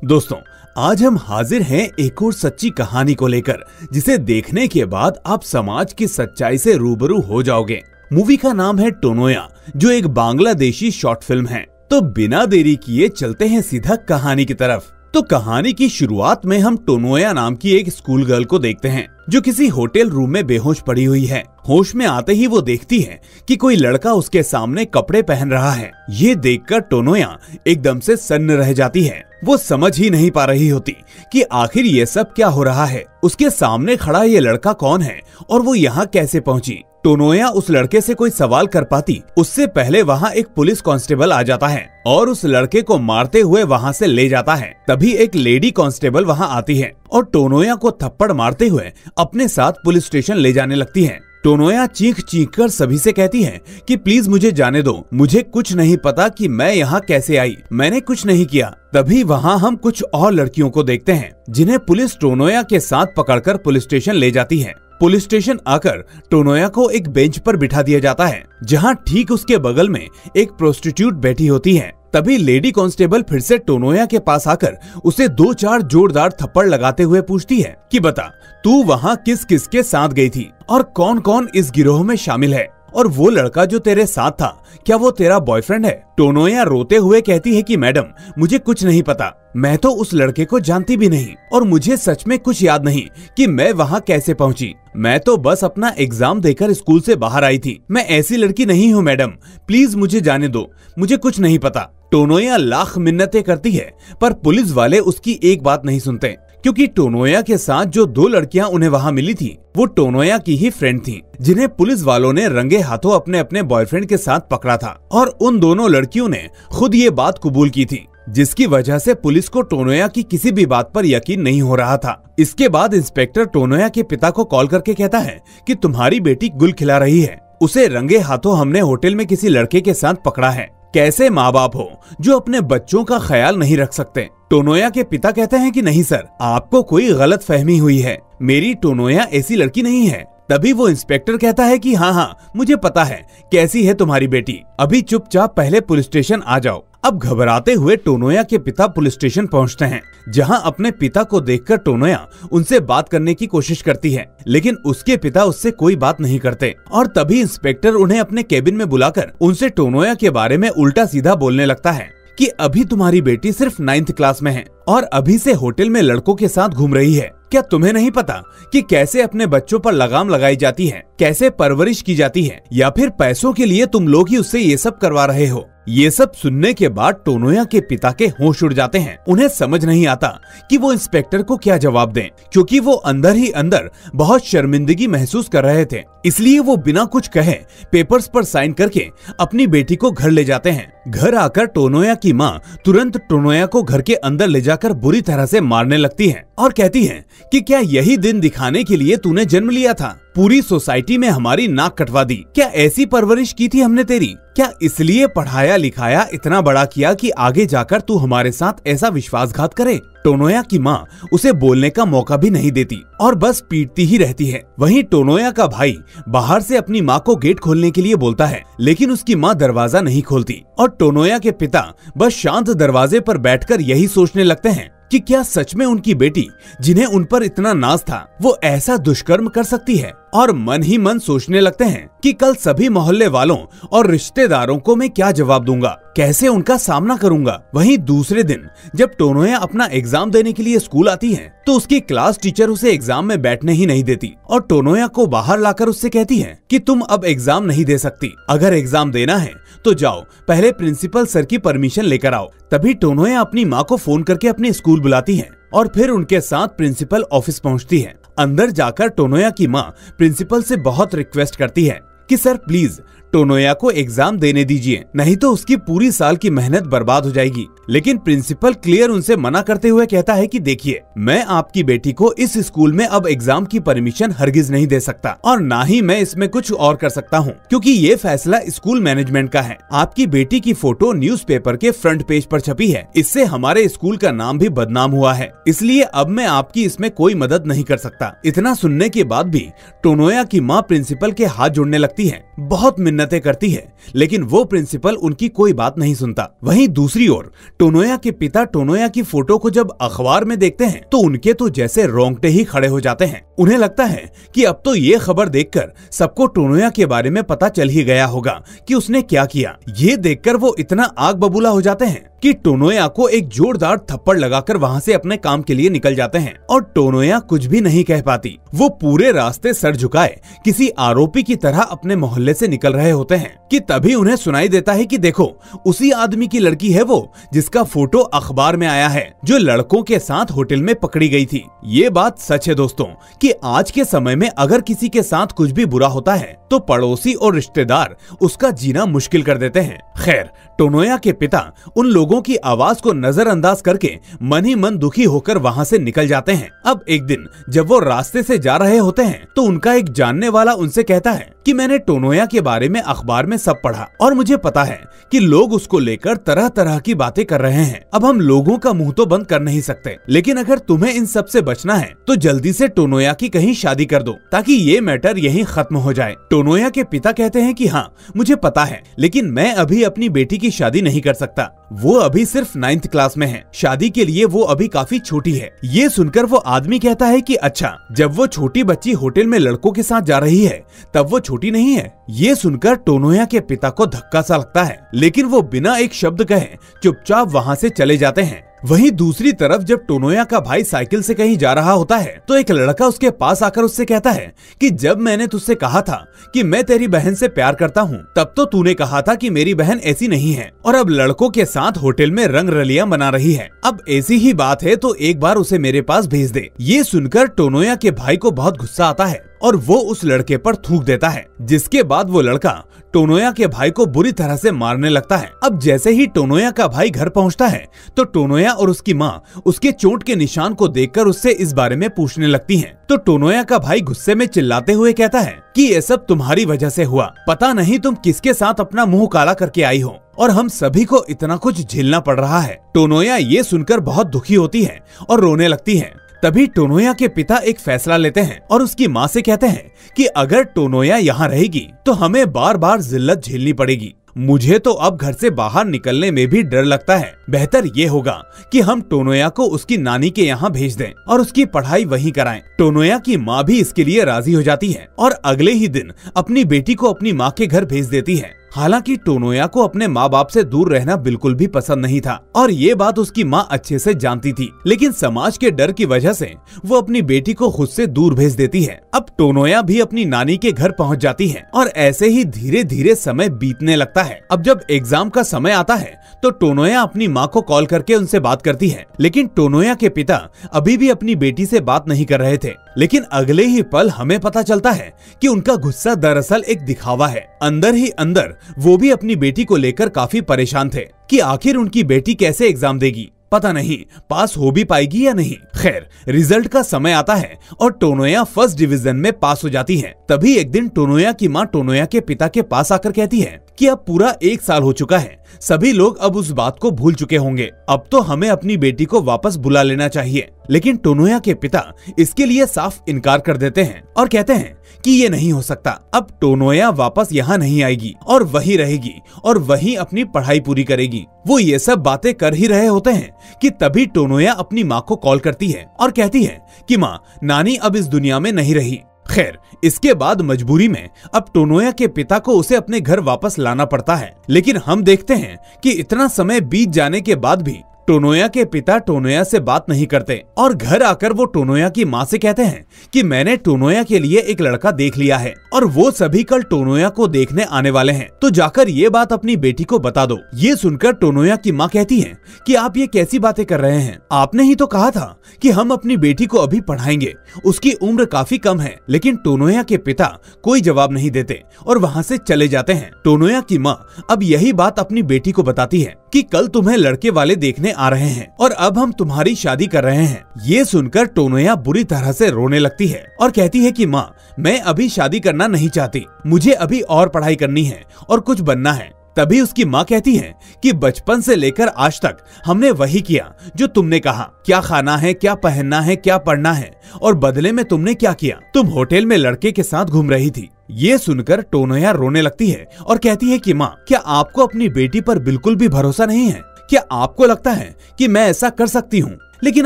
दोस्तों, आज हम हाजिर हैं एक और सच्ची कहानी को लेकर, जिसे देखने के बाद आप समाज की सच्चाई से रूबरू हो जाओगे। मूवी का नाम है टोनोया, जो एक बांग्लादेशी शॉर्ट फिल्म है। तो बिना देरी किए चलते हैं सीधा कहानी की तरफ। तो कहानी की शुरुआत में हम टोनोया नाम की एक स्कूल गर्ल को देखते हैं, जो किसी होटल रूम में बेहोश पड़ी हुई है। होश में आते ही वो देखती है कि कोई लड़का उसके सामने कपड़े पहन रहा है। ये देखकर टोनोया एकदम से सन्न रह जाती है। वो समझ ही नहीं पा रही होती कि आखिर ये सब क्या हो रहा है। उसके सामने खड़ा ये लड़का कौन है और वो यहाँ कैसे पहुँची। टोनोया उस लड़के से कोई सवाल कर पाती उससे पहले वहाँ एक पुलिस कांस्टेबल आ जाता है और उस लड़के को मारते हुए वहाँ से ले जाता है। तभी एक लेडी कांस्टेबल वहाँ आती है और टोनोया को थप्पड़ मारते हुए अपने साथ पुलिस स्टेशन ले जाने लगती है। टोनोया चीख चीख कर सभी से कहती है कि प्लीज मुझे जाने दो, मुझे कुछ नहीं पता कि मैं यहाँ कैसे आई, मैंने कुछ नहीं किया। तभी वहाँ हम कुछ और लड़कियों को देखते हैं, जिन्हें पुलिस टोनोया के साथ पकड़कर पुलिस स्टेशन ले जाती है। पुलिस स्टेशन आकर टोनोया को एक बेंच पर बिठा दिया जाता है, जहाँ ठीक उसके बगल में एक प्रोस्टिट्यूट बैठी होती है। तभी लेडी कांस्टेबल फिर से टोनोया के पास आकर उसे 2-4 जोरदार थप्पड़ लगाते हुए पूछती है कि बता, तू वहाँ किस किस के साथ गई थी और कौन कौन इस गिरोह में शामिल है, और वो लड़का जो तेरे साथ था क्या वो तेरा बॉयफ्रेंड है। टोनोया रोते हुए कहती है कि मैडम, मुझे कुछ नहीं पता, मैं तो उस लड़के को जानती भी नहीं और मुझे सच में कुछ याद नहीं कि मैं वहाँ कैसे पहुँची। मैं तो बस अपना एग्जाम देकर स्कूल से बाहर आई थी। मैं ऐसी लड़की नहीं हूँ मैडम, प्लीज मुझे जाने दो, मुझे कुछ नहीं पता। टोनोया लाख मिन्नतें करती है, पर पुलिस वाले उसकी एक बात नहीं सुनते, क्योंकि टोनोया के साथ जो 2 लड़कियां उन्हें वहां मिली थी वो टोनोया की ही फ्रेंड थी, जिन्हें पुलिस वालों ने रंगे हाथों अपने अपने बॉयफ्रेंड के साथ पकड़ा था। और उन दोनों लड़कियों ने खुद ये बात कबूल की थी, जिसकी वजह से पुलिस को टोनोया की किसी भी बात पर यकीन नहीं हो रहा था। इसके बाद इंस्पेक्टर टोनोया के पिता को कॉल करके कहता है कि तुम्हारी बेटी गुल खिला रही है, उसे रंगे हाथों हमने होटल में किसी लड़के के साथ पकड़ा है। कैसे माँ बाप हो जो अपने बच्चों का ख्याल नहीं रख सकते। टोनोया के पिता कहते हैं कि नहीं सर, आपको कोई गलत फहमी हुई है, मेरी टोनोया ऐसी लड़की नहीं है। तभी वो इंस्पेक्टर कहता है कि हाँ, मुझे पता है कैसी है तुम्हारी बेटी, अभी चुपचाप पहले पुलिस स्टेशन आ जाओ। अब घबराते हुए टोनोया के पिता पुलिस स्टेशन पहुंचते हैं, जहां अपने पिता को देखकर टोनोया उनसे बात करने की कोशिश करती है, लेकिन उसके पिता उससे कोई बात नहीं करते। और तभी इंस्पेक्टर उन्हें अपने केबिन में बुलाकर उनसे टोनोया के बारे में उल्टा सीधा बोलने लगता है कि अभी तुम्हारी बेटी सिर्फ 9th क्लास में है और अभी से होटल में लड़कों के साथ घूम रही है। क्या तुम्हें नहीं पता कि कैसे अपने बच्चों पर लगाम लगाई जाती है, कैसे परवरिश की जाती है, या फिर पैसों के लिए तुम लोग ही उससे ये सब करवा रहे हो। ये सब सुनने के बाद टोनोया के पिता के होश उड़ जाते हैं। उन्हें समझ नहीं आता कि वो इंस्पेक्टर को क्या जवाब दें, क्योंकि वो अंदर ही अंदर बहुत शर्मिंदगी महसूस कर रहे थे। इसलिए वो बिना कुछ कहे पेपर्स पर साइन करके अपनी बेटी को घर ले जाते हैं। घर आकर टोनोया की माँ तुरंत टोनोया को घर के अंदर ले जाकर बुरी तरह से मारने लगती है और कहती है कि क्या यही दिन दिखाने के लिए तूने जन्म लिया था, पूरी सोसाइटी में हमारी नाक कटवा दी, क्या ऐसी परवरिश की थी हमने तेरी, क्या इसलिए पढ़ाया लिखाया इतना बड़ा किया कि आगे जाकर तू हमारे साथ ऐसा विश्वासघात करे। टोनोया की माँ उसे बोलने का मौका भी नहीं देती और बस पीटती ही रहती है। वहीं टोनोया का भाई बाहर से अपनी माँ को गेट खोलने के लिए बोलता है, लेकिन उसकी माँ दरवाजा नहीं खोलती और टोनोया के पिता बस शांत दरवाजे पर बैठकर यही सोचने लगते हैं कि क्या सच में उनकी बेटी, जिन्हें उन पर इतना नाज था, वो ऐसा दुष्कर्म कर सकती है। और मन ही मन सोचने लगते हैं कि कल सभी मोहल्ले वालों और रिश्तेदारों को मैं क्या जवाब दूंगा, कैसे उनका सामना करूंगा। वहीं दूसरे दिन जब टोनोया अपना एग्जाम देने के लिए स्कूल आती है, तो उसकी क्लास टीचर उसे एग्जाम में बैठने ही नहीं देती और टोनोया को बाहर लाकर उससे कहती है कि तुम अब एग्जाम नहीं दे सकती, अगर एग्जाम देना है तो जाओ पहले प्रिंसिपल सर की परमिशन लेकर आओ। तभी टोनोया अपनी माँ को फोन करके अपने स्कूल बुलाती है और फिर उनके साथ प्रिंसिपल ऑफिस पहुँचती है। अंदर जाकर टोनोया की माँ प्रिंसिपल से बहुत रिक्वेस्ट करती है कि सर प्लीज टोनोया को एग्जाम देने दीजिए, नहीं तो उसकी पूरी साल की मेहनत बर्बाद हो जाएगी। लेकिन प्रिंसिपल क्लियर उनसे मना करते हुए कहता है कि देखिए, मैं आपकी बेटी को इस स्कूल में अब एग्जाम की परमिशन हरगिज नहीं दे सकता और ना ही मैं इसमें कुछ और कर सकता हूँ, क्योंकि ये फैसला स्कूल मैनेजमेंट का है। आपकी बेटी की फोटो न्यूज़पेपर के फ्रंट पेज पर छपी है, इससे हमारे स्कूल का नाम भी बदनाम हुआ है, इसलिए अब मैं आपकी इसमें कोई मदद नहीं कर सकता। इतना सुनने के बाद भी टोनोया की माँ प्रिंसिपल के हाथ जोड़ने लगती है, बहुत मिन्नत मिन्नतें करती है, लेकिन वो प्रिंसिपल उनकी कोई बात नहीं सुनता। वहीं दूसरी ओर टोनोया के पिता टोनोया की फोटो को जब अखबार में देखते हैं तो उनके तो जैसे रोंगटे ही खड़े हो जाते हैं। उन्हें लगता है कि अब तो ये खबर देखकर सबको टोनोया के बारे में पता चल ही गया होगा कि उसने क्या किया। ये देखकर वो इतना आग बबूला हो जाते हैं कि टोनोया को एक जोरदार थप्पड़ लगाकर वहाँ से अपने काम के लिए निकल जाते हैं और टोनोया कुछ भी नहीं कह पाती। वो पूरे रास्ते सर झुकाए किसी आरोपी की तरह अपने मोहल्ले से निकल रहे होते हैं कि तभी उन्हें सुनाई देता है कि देखो, उसी आदमी की लड़की है वो जिसका फोटो अखबार में आया है, जो लड़कों के साथ होटल में पकड़ी गई थी। ये बात सच है दोस्तों कि आज के समय में अगर किसी के साथ कुछ भी बुरा होता है तो पड़ोसी और रिश्तेदार उसका जीना मुश्किल कर देते हैं। खैर, टोनोया के पिता उन लोगों की आवाज को नजरअंदाज करके मन ही मन दुखी होकर वहाँ से निकल जाते हैं। अब एक दिन जब वो रास्ते से जा रहे होते हैं तो उनका एक जानने वाला उनसे कहता है कि मैंने टोनोया के बारे में अखबार में सब पढ़ा और मुझे पता है कि लोग उसको लेकर तरह तरह की बातें कर रहे हैं। अब हम लोगों का मुंह तो बंद कर नहीं सकते, लेकिन अगर तुम्हें इन सब से बचना है तो जल्दी से टोनोया की कहीं शादी कर दो ताकि ये मैटर यहीं खत्म हो जाए। टोनोया के पिता कहते हैं कि हाँ, मुझे पता है, लेकिन मैं अभी अपनी बेटी की शादी नहीं कर सकता। वो अभी सिर्फ 9th क्लास में है, शादी के लिए वो अभी काफी छोटी है। ये सुनकर वो आदमी कहता है कि अच्छा, जब वो छोटी बच्ची होटल में लड़कों के साथ जा रही है तब वो छोटी नहीं है। ये सुनकर टोनोया के पिता को धक्का सा लगता है, लेकिन वो बिना एक शब्द कहे चुपचाप वहाँ से चले जाते हैं। वहीं दूसरी तरफ जब टोनोया का भाई साइकिल से कहीं जा रहा होता है तो एक लड़का उसके पास आकर उससे कहता है कि जब मैंने तुझसे कहा था कि मैं तेरी बहन से प्यार करता हूँ, तब तो तूने कहा था कि मेरी बहन ऐसी नहीं है और अब लड़कों के साथ होटल में रंग रलियां बना रही है। अब ऐसी ही बात है तो एक बार उसे मेरे पास भेज दे। ये सुनकर टोनोया के भाई को बहुत गुस्सा आता है और वो उस लड़के पर थूक देता है, जिसके बाद वो लड़का टोनोया के भाई को बुरी तरह से मारने लगता है। अब जैसे ही टोनोया का भाई घर पहुंचता है तो टोनोया और उसकी माँ उसके चोट के निशान को देखकर उससे इस बारे में पूछने लगती हैं। तो टोनोया का भाई गुस्से में चिल्लाते हुए कहता है कि ये सब तुम्हारी वजह से हुआ, पता नहीं तुम किसके साथ अपना मुंह काला करके आई हो और हम सभी को इतना कुछ झेलना पड़ रहा है। टोनोया ये सुनकर बहुत दुखी होती है और रोने लगती है। तभी टोनोया के पिता एक फैसला लेते हैं और उसकी माँ से कहते हैं कि अगर टोनोया यहाँ रहेगी तो हमें बार बार जिल्लत झेलनी पड़ेगी। मुझे तो अब घर से बाहर निकलने में भी डर लगता है। बेहतर ये होगा कि हम टोनोया को उसकी नानी के यहाँ भेज दें और उसकी पढ़ाई वहीं कराएं। टोनोया की माँ भी इसके लिए राजी हो जाती है और अगले ही दिन अपनी बेटी को अपनी माँ के घर भेज देती है। हालांकि टोनोया को अपने माँ बाप से दूर रहना बिल्कुल भी पसंद नहीं था और ये बात उसकी माँ अच्छे से जानती थी, लेकिन समाज के डर की वजह से वो अपनी बेटी को खुद से दूर भेज देती है। अब टोनोया भी अपनी नानी के घर पहुँच जाती है और ऐसे ही धीरे धीरे समय बीतने लगता है। अब जब एग्जाम का समय आता है तो टोनोया अपनी माँ को कॉल करके उनसे बात करती है, लेकिन टोनोया के पिता अभी भी अपनी बेटी से बात नहीं कर रहे थे। लेकिन अगले ही पल हमें पता चलता है कि उनका गुस्सा दरअसल एक दिखावा है। अंदर ही अंदर वो भी अपनी बेटी को लेकर काफी परेशान थे कि आखिर उनकी बेटी कैसे एग्जाम देगी, पता नहीं पास हो भी पाएगी या नहीं। खैर, रिजल्ट का समय आता है और टोनोया फर्स्ट डिवीजन में पास हो जाती है। तभी एक दिन टोनोया की माँ टोनोया के पिता के पास आकर कहती है कि अब पूरा 1 साल हो चुका है, सभी लोग अब उस बात को भूल चुके होंगे, अब तो हमें अपनी बेटी को वापस बुला लेना चाहिए। लेकिन टोनोया के पिता इसके लिए साफ इनकार कर देते हैं और कहते हैं कि ये नहीं हो सकता, अब टोनोया वापस यहाँ नहीं आएगी और वहीं रहेगी और वहीं अपनी पढ़ाई पूरी करेगी। वो ये सब बातें कर ही रहे होते हैं कि तभी टोनोया अपनी माँ को कॉल करती है और कहती है कि माँ, नानी अब इस दुनिया में नहीं रही। खैर, इसके बाद मजबूरी में अब टोनोया के पिता को उसे अपने घर वापस लाना पड़ता है। लेकिन हम देखते हैं कि इतना समय बीत जाने के बाद भी टोनोया के पिता टोनोया से बात नहीं करते और घर आकर वो टोनोया की माँ से कहते हैं कि मैंने टोनोया के लिए एक लड़का देख लिया है और वो सभी कल टोनोया को देखने आने वाले हैं, तो जाकर ये बात अपनी बेटी को बता दो। ये सुनकर टोनोया की माँ कहती है कि आप ये कैसी बातें कर रहे हैं, आपने ही तो कहा था कि हम अपनी बेटी को अभी पढ़ाएंगे, उसकी उम्र काफी कम है। लेकिन टोनोया के पिता कोई जवाब नहीं देते और वहाँ से चले जाते हैं। टोनोया की माँ अब यही बात अपनी बेटी को बताती है कि कल तुम्हें लड़के वाले देखने आ रहे हैं और अब हम तुम्हारी शादी कर रहे हैं। ये सुनकर टोनोया बुरी तरह से रोने लगती है और कहती है कि माँ, मैं अभी शादी करना नहीं चाहती, मुझे अभी और पढ़ाई करनी है और कुछ बनना है। तभी उसकी माँ कहती है कि बचपन से लेकर आज तक हमने वही किया जो तुमने कहा, क्या खाना है, क्या पहनना है, क्या पढ़ना है, और बदले में तुमने क्या किया, तुम होटल में लड़के के साथ घूम रही थी। ये सुनकर टोनोया रोने लगती है और कहती है कि माँ, क्या आपको अपनी बेटी पर बिल्कुल भी भरोसा नहीं है? क्या आपको लगता है कि मैं ऐसा कर सकती हूँ? लेकिन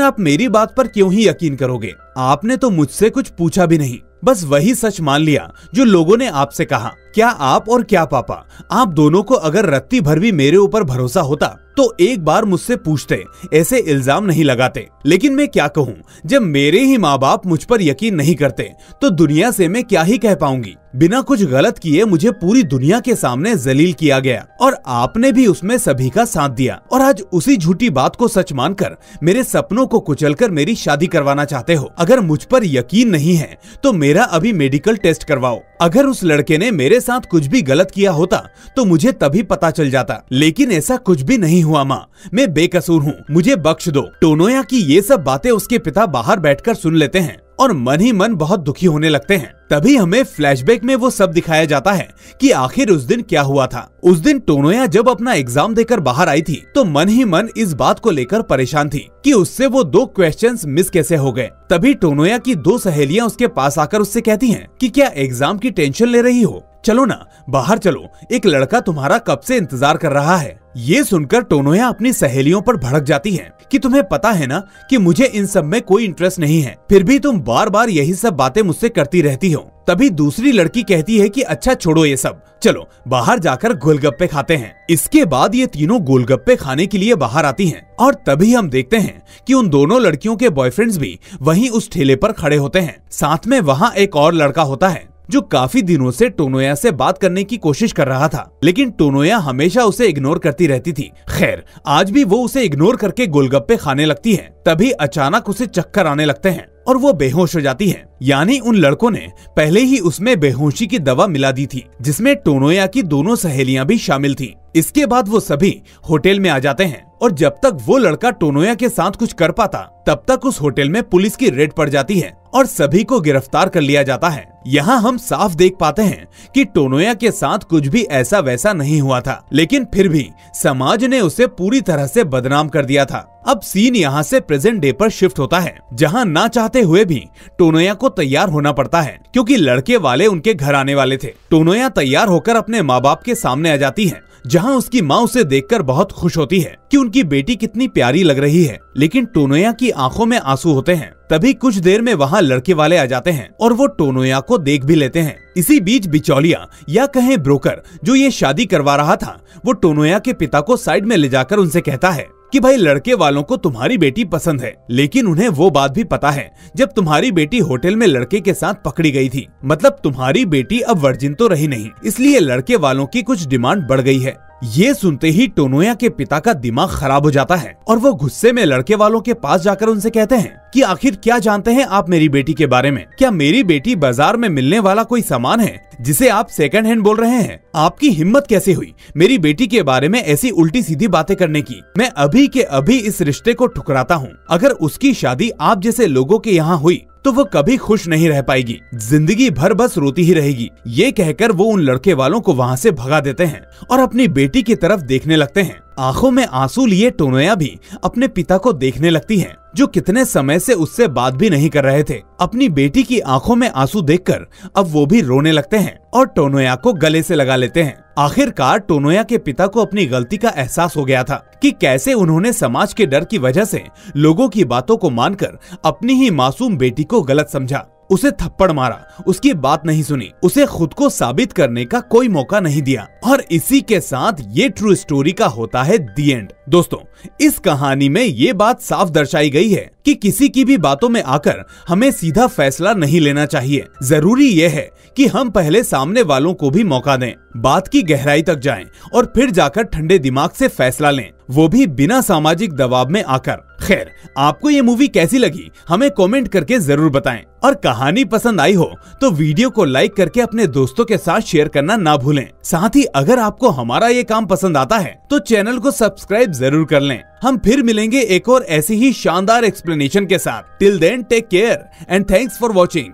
आप मेरी बात पर क्यों ही यकीन करोगे? आपने तो मुझसे कुछ पूछा भी नहीं, बस वही सच मान लिया जो लोगों ने आपसे कहा। क्या आप और क्या पापा, आप दोनों को अगर रत्ती भर भी मेरे ऊपर भरोसा होता तो एक बार मुझसे पूछते, ऐसे इल्जाम नहीं लगाते। लेकिन मैं क्या कहूँ, जब मेरे ही माँ बाप मुझ पर यकीन नहीं करते तो दुनिया से मैं क्या ही कह पाऊंगी। बिना कुछ गलत किए मुझे पूरी दुनिया के सामने जलील किया गया और आपने भी उसमें सभी का साथ दिया, और आज उसी झूठी बात को सच मानकर मेरे सपनों को कुचलकर मेरी शादी करवाना चाहते हो। अगर मुझ पर यकीन नहीं है तो मेरा अभी मेडिकल टेस्ट करवाओ। अगर उस लड़के ने मेरे साथ कुछ भी गलत किया होता तो मुझे तभी पता चल जाता, लेकिन ऐसा कुछ भी नहीं हुआ माँ, मैं बेकसूर हूँ, मुझे बख्श दो। टोनोया की ये सब बातें उसके पिता बाहर बैठकर सुन लेते हैं और मन ही मन बहुत दुखी होने लगते हैं। तभी हमें फ्लैशबैक में वो सब दिखाया जाता है कि आखिर उस दिन क्या हुआ था। उस दिन टोनोया जब अपना एग्जाम देकर बाहर आई थी तो मन ही मन इस बात को लेकर परेशान थी कि उससे वो 2 क्वेश्चंस मिस कैसे हो गए। तभी टोनोया की 2 सहेलियां उसके पास आकर उससे कहती हैं कि क्या एग्जाम की टेंशन ले रही हो, चलो ना बाहर चलो, एक लड़का तुम्हारा कब से इंतजार कर रहा है। ये सुनकर टोनोया अपनी सहेलियों पर भड़क जाती है कि तुम्हें पता है ना कि मुझे इन सब में कोई इंटरेस्ट नहीं है, फिर भी तुम बार बार यही सब बातें मुझसे करती रहती हो। तभी दूसरी लड़की कहती है कि अच्छा छोड़ो ये सब, चलो बाहर जाकर गोलगप्पे खाते हैं। इसके बाद ये तीनों गोलगप्पे खाने के लिए बाहर आती हैं और तभी हम देखते हैं कि उन दोनों लड़कियों के बॉयफ्रेंड्स भी वहीं उस ठेले पर खड़े होते हैं। साथ में वहाँ एक और लड़का होता है जो काफी दिनों से टोनोया से बात करने की कोशिश कर रहा था, लेकिन टोनोया हमेशा उसे इग्नोर करती रहती थी। खैर आज भी वो उसे इग्नोर करके गोलगप्पे खाने लगती है। तभी अचानक उसे चक्कर आने लगते हैं और वो बेहोश हो जाती है। यानी उन लड़कों ने पहले ही उसमें बेहोशी की दवा मिला दी थी, जिसमें टोनोया की दोनों सहेलियां भी शामिल थी। इसके बाद वो सभी होटल में आ जाते हैं और जब तक वो लड़का टोनोया के साथ कुछ कर पाता तब तक उस होटल में पुलिस की रेड पड़ जाती है और सभी को गिरफ्तार कर लिया जाता है। यहाँ हम साफ देख पाते हैं कि टोनोया के साथ कुछ भी ऐसा वैसा नहीं हुआ था, लेकिन फिर भी समाज ने उसे पूरी तरह से बदनाम कर दिया था। अब सीन यहाँ से प्रेजेंट डे पर शिफ्ट होता है, जहाँ ना चाहते हुए भी टोनोया को तैयार होना पड़ता है क्योंकि लड़के वाले उनके घर आने वाले थे। टोनोया तैयार होकर अपने माँ बाप के सामने आ जाती है, जहाँ उसकी माँ उसे देखकर बहुत खुश होती है कि उनकी बेटी कितनी प्यारी लग रही है, लेकिन टोनोया की आंखों में आंसू होते हैं। तभी कुछ देर में वहाँ लड़के वाले आ जाते हैं और वो टोनोया को देख भी लेते हैं। इसी बीच बिचौलिया या कहें ब्रोकर जो ये शादी करवा रहा था, वो टोनोया के पिता को साइड में ले जाकर उनसे कहता है कि भाई लड़के वालों को तुम्हारी बेटी पसंद है, लेकिन उन्हें वो बात भी पता है जब तुम्हारी बेटी होटल में लड़के के साथ पकड़ी गई थी, मतलब तुम्हारी बेटी अब वर्जिन तो रही नहीं, इसलिए लड़के वालों की कुछ डिमांड बढ़ गई है। ये सुनते ही टोनोया के पिता का दिमाग खराब हो जाता है और वो गुस्से में लड़के वालों के पास जाकर उनसे कहते हैं कि आखिर क्या जानते हैं आप मेरी बेटी के बारे में? क्या मेरी बेटी बाजार में मिलने वाला कोई सामान है जिसे आप सेकंड हैंड बोल रहे हैं? आपकी हिम्मत कैसे हुई मेरी बेटी के बारे में ऐसी उल्टी सीधी बातें करने की? मैं अभी के अभी इस रिश्ते को ठुकराता हूँ। अगर उसकी शादी आप जैसे लोगों के यहाँ हुई तो वो कभी खुश नहीं रह पाएगी, जिंदगी भर बस रोती ही रहेगी। ये कहकर वो उन लड़के वालों को वहाँ से भगा देते हैं और अपनी बेटी की तरफ देखने लगते हैं। आंखों में आंसू लिए टोनोया भी अपने पिता को देखने लगती है, जो कितने समय से उससे बात भी नहीं कर रहे थे। अपनी बेटी की आंखों में आंसू देखकर अब वो भी रोने लगते हैं और टोनोया को गले से लगा लेते हैं। आखिरकार टोनोया के पिता को अपनी गलती का एहसास हो गया था कि कैसे उन्होंने समाज के डर की वजह से लोगों की बातों को मानकर अपनी ही मासूम बेटी को गलत समझा, उसे थप्पड़ मारा, उसकी बात नहीं सुनी, उसे खुद को साबित करने का कोई मौका नहीं दिया। और इसी के साथ ये ट्रू स्टोरी का होता है दी एंड। दोस्तों, इस कहानी में ये बात साफ दर्शाई गई है कि किसी की भी बातों में आकर हमें सीधा फैसला नहीं लेना चाहिए। जरूरी ये है कि हम पहले सामने वालों को भी मौका दें, बात की गहराई तक जाएं और फिर जाकर ठंडे दिमाग से फैसला लें, वो भी बिना सामाजिक दबाव में आकर। खैर, आपको ये मूवी कैसी लगी हमें कमेंट करके जरूर बताएं और कहानी पसंद आई हो तो वीडियो को लाइक करके अपने दोस्तों के साथ शेयर करना ना भूलें। साथ ही अगर आपको हमारा ये काम पसंद आता है तो चैनल को सब्सक्राइब जरूर कर लें। हम फिर मिलेंगे एक और ऐसी ही शानदार एक्सप्लेनेशन के साथ। Till then take care and thanks for watching.